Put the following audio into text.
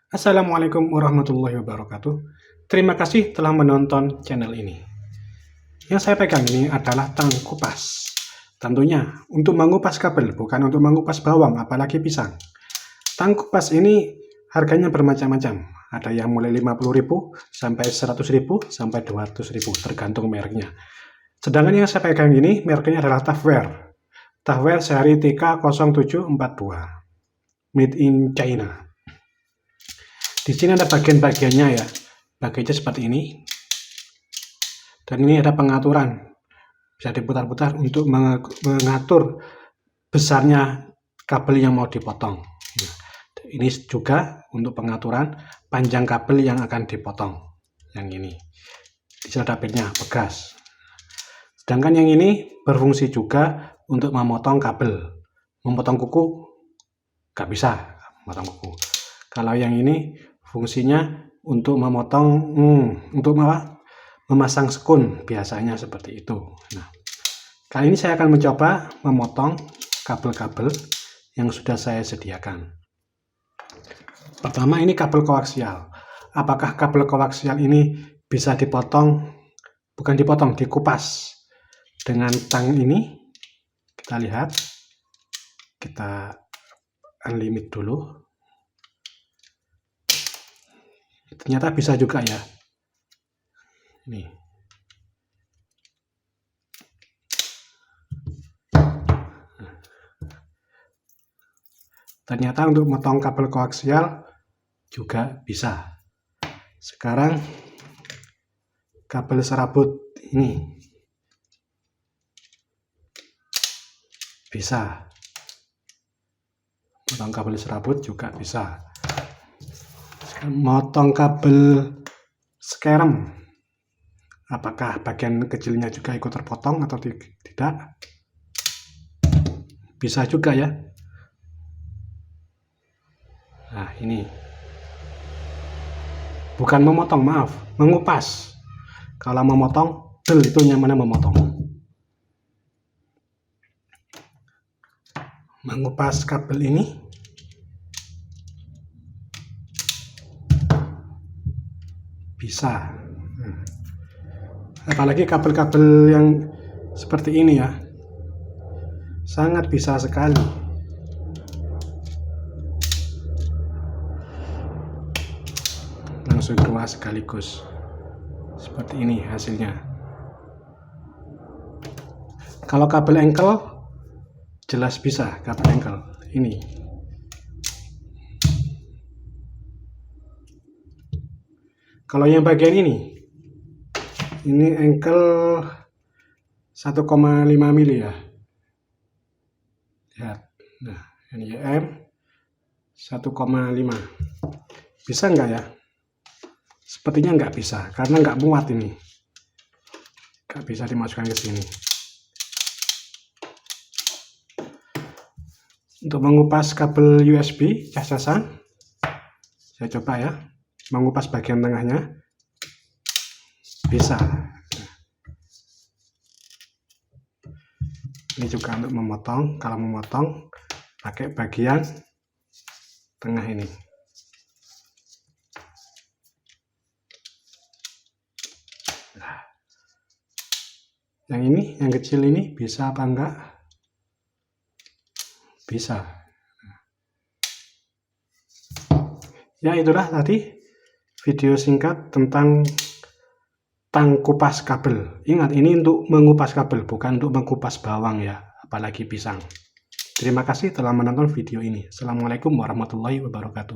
Assalamualaikum warahmatullahi wabarakatuh. Terima kasih telah menonton channel ini. Yang saya pegang ini adalah tang kupas. Tentunya untuk mengupas kabel, bukan untuk mengupas bawang, apalagi pisang. Tang kupas ini harganya bermacam-macam. Ada yang mulai 50.000 sampai 100.000 sampai 200.000, tergantung mereknya. Sedangkan yang saya pegang ini mereknya adalah Tupperware. Tupperware seri TK0742, made in China. Di sini ada bagian-bagiannya ya. Bagiannya seperti ini. Dan ini ada pengaturan. Bisa diputar-putar untuk mengatur besarnya kabel yang mau dipotong. Nah, ini juga untuk pengaturan panjang kabel yang akan dipotong. Yang ini. Di sini ada pinnya, pegas. Sedangkan yang ini berfungsi juga untuk memotong kabel. Memotong kuku, nggak bisa memotong kuku. Kalau yang ini fungsinya untuk memotong, untuk memasang sekun, biasanya seperti itu. Nah, kali ini saya akan mencoba memotong kabel-kabel yang sudah saya sediakan. Pertama, ini kabel koaksial. Apakah kabel koaksial ini bisa dipotong? Bukan dipotong, dikupas dengan tang ini. Kita lihat, kita unlimit dulu. Ternyata bisa juga ya. Ini. Ternyata untuk memotong kabel koaksial juga bisa. Sekarang kabel serabut ini bisa. Potong kabel serabut juga bisa. Motong kabel skerem, apakah bagian kecilnya juga ikut terpotong atau tidak? Bisa juga ya. Nah, ini bukan memotong, maaf, mengupas. Kalau memotong, itu yang mana memotong. Mengupas kabel ini bisa. Apalagi kabel-kabel yang seperti ini ya, sangat bisa sekali. Langsung dua sekaligus. Seperti ini hasilnya. Kalau kabel engkel jelas bisa, kabel engkel ini. Kalau yang bagian ini engkel 1,5 mili ya. Lihat. Nah, ini M 1,5. Bisa nggak ya? Sepertinya nggak bisa, karena nggak muat ini. Nggak bisa dimasukkan ke sini. Untuk mengupas kabel USB cas-casan, saya coba ya. Mengupas bagian tengahnya bisa. Ini juga untuk memotong. Kalau memotong pakai bagian tengah ini. Nah, yang ini, yang kecil ini bisa apa enggak? Bisa. Ya, itulah tadi video singkat tentang tang kupas kabel. Ingat, ini untuk mengupas kabel, bukan untuk mengupas bawang ya, apalagi pisang. Terima kasih telah menonton video ini. Assalamualaikum warahmatullahi wabarakatuh.